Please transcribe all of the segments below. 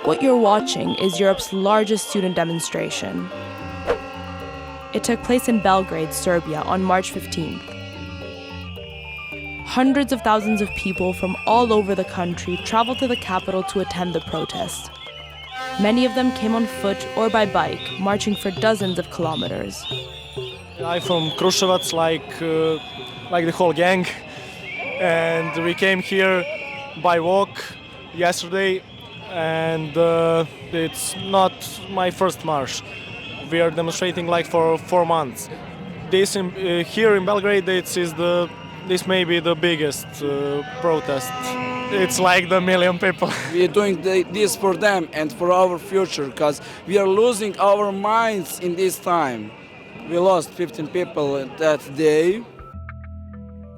What you're watching is Europe's largest student demonstration. It took place in Belgrade, Serbia, on March 15th. Hundreds of thousands of people from all over the country traveled to the capital to attend the protest. Many of them came on foot or by bike, marching for dozens of kilometers. I'm from Kruševac, like the whole gang, and we came here by walk yesterday, and it's not my first march. We are demonstrating for 4 months. This here in Belgrade, this may be the biggest protest. It's like the million people. We are doing this for them and for our future, because we are losing our minds in this time. We lost 15 people that day.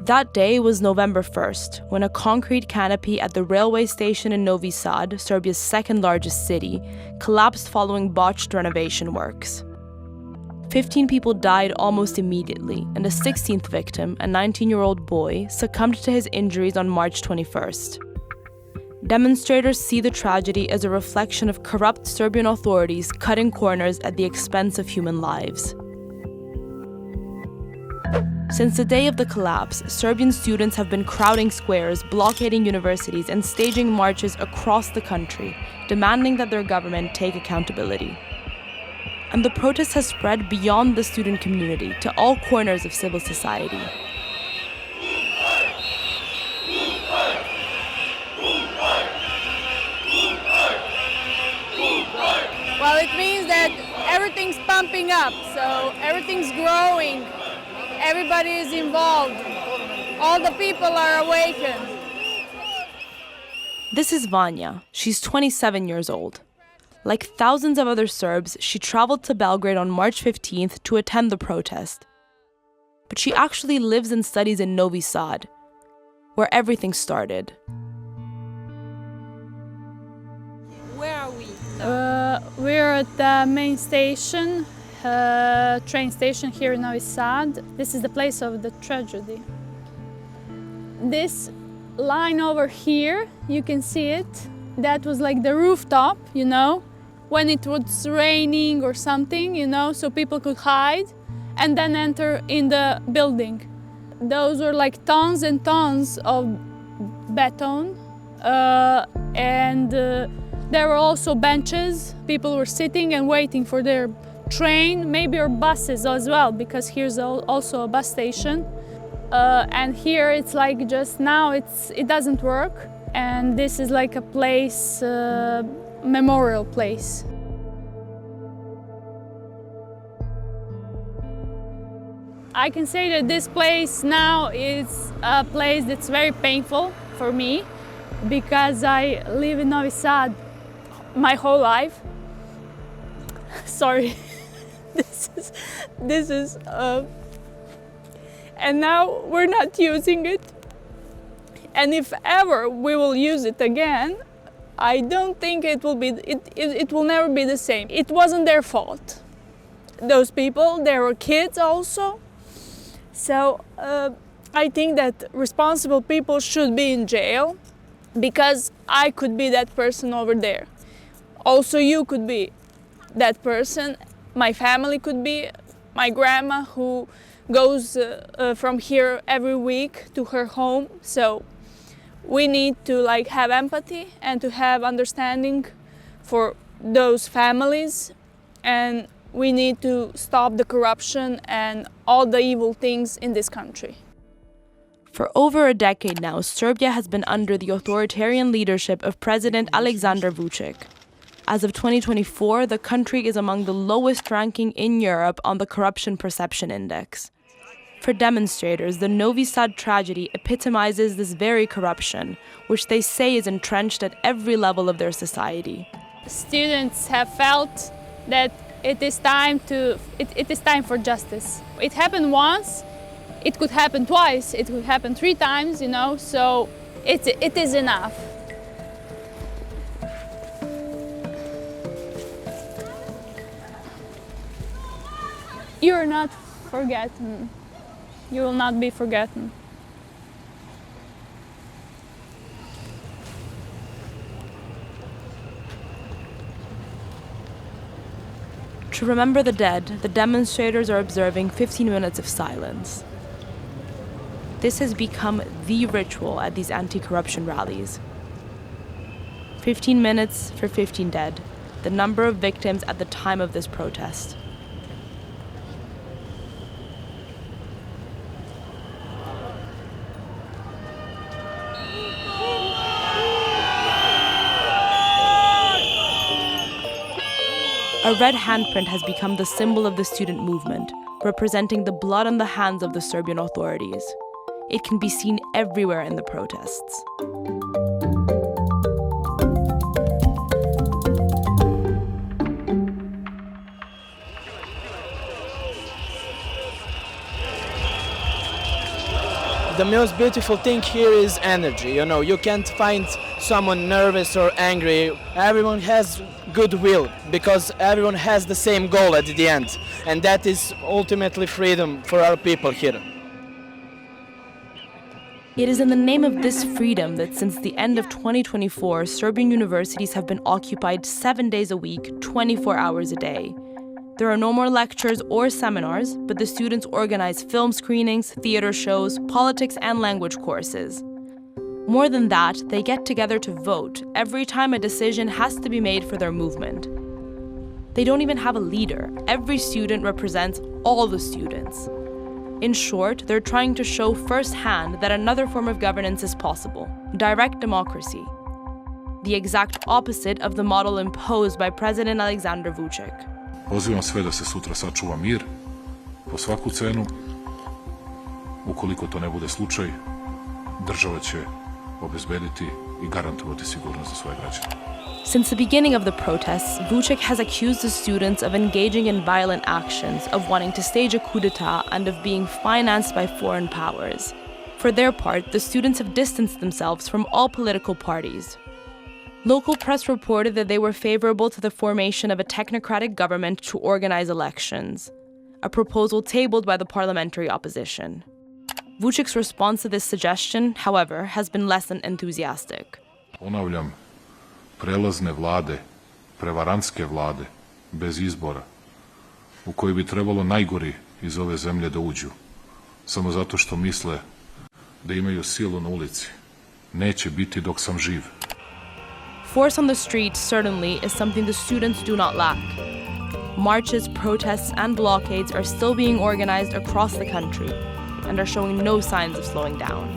That day was November 1st, when a concrete canopy at the railway station in Novi Sad, Serbia's second largest city, collapsed following botched renovation works. 15 people died almost immediately, and a 16th victim, a 19-year-old boy, succumbed to his injuries on March 21st. Demonstrators see the tragedy as a reflection of corrupt Serbian authorities cutting corners at the expense of human lives. Since the day of the collapse, Serbian students have been crowding squares, blockading universities, and staging marches across the country, demanding that their government take accountability. And the protest has spread beyond the student community to all corners of civil society. Well, it means that everything's pumping up, so everything's growing. Everybody is involved. All the people are awakened. This is Vanja. She's 27 years old. Like thousands of other Serbs, she traveled to Belgrade on March 15th to attend the protest. But she actually lives and studies in Novi Sad, where everything started. Where are we? We're at the main station, train station here in Novi Sad. This is the place of the tragedy. This line over here, you can see it. That was like the rooftop, when it was raining or something, so people could hide and then enter in the building. Those were like tons and tons of beton, and there were also benches. People were sitting and waiting for their train, maybe or buses as well, because here's also a bus station. And here it's like just now it doesn't work, and this is like a place, memorial place. I can say that this place now is a place that's very painful for me, because I live in Novi Sad my whole life. Sorry, this is and now we're not using it. And if ever we will use it again, I don't think it will never be the same. It wasn't their fault. Those people, they were kids also. So I think that responsible people should be in jail, because I could be that person over there. Also, you could be that person. My family could be. My grandma, who goes from here every week to her home. So we need to have empathy and to have understanding for those families, and we need to stop the corruption and all the evil things in this country. For over a decade now, Serbia has been under the authoritarian leadership of President Aleksandar Vučić. As of 2024, the country is among the lowest ranking in Europe on the Corruption Perception Index. For demonstrators, the Novi Sad tragedy epitomizes this very corruption, which they say is entrenched at every level of their society. Students have felt that it is time for justice. It happened once, it could happen twice, it could happen 3 times, so it is enough. You're not forgotten. You will not be forgotten. To remember the dead, the demonstrators are observing 15 minutes of silence. This has become the ritual at these anti-corruption rallies. 15 minutes for 15 dead, the number of victims at the time of this protest. A red handprint has become the symbol of the student movement, representing the blood on the hands of the Serbian authorities. It can be seen everywhere in the protests. The most beautiful thing here is energy. You know, you can't find someone nervous or angry. Everyone has goodwill because everyone has the same goal at the end, and that is ultimately freedom for our people here. It is in the name of this freedom that since the end of 2024, Serbian universities have been occupied 7 days a week, 24 hours a day. There are no more lectures or seminars, but the students organize film screenings, theater shows, politics and language courses. More than that, they get together to vote every time a decision has to be made for their movement. They don't even have a leader. Every student represents all the students. In short, they're trying to show firsthand that another form of governance is possible, direct democracy. The exact opposite of the model imposed by President Aleksandar Vučić. Pozivam sve da se sutra sačuva mir po svaku cenu. Ukoliko to ne bude slučaj, država će obezbediti i garantovati sigurnost za svoje građane. Since the beginning of the protests, Vučić has accused the students of engaging in violent actions, of wanting to stage a coup d'etat, and of being financed by foreign powers. For their part, the students have distanced themselves from all political parties. Local press reported that they were favorable to the formation of a technocratic government to organize elections, a proposal tabled by the parliamentary opposition. Vučić's response to this suggestion, however, has been less than enthusiastic. Ponavljam, prelazne vlade, prevarantske vlade, bez izbora, u koji bi trebalo najgori iz ove zemlje da uđu, samo zato što misle da imaju silu na ulici, neće biti dok sam živ. Force on the street, certainly, is something the students do not lack. Marches, protests, and blockades are still being organized across the country and are showing no signs of slowing down.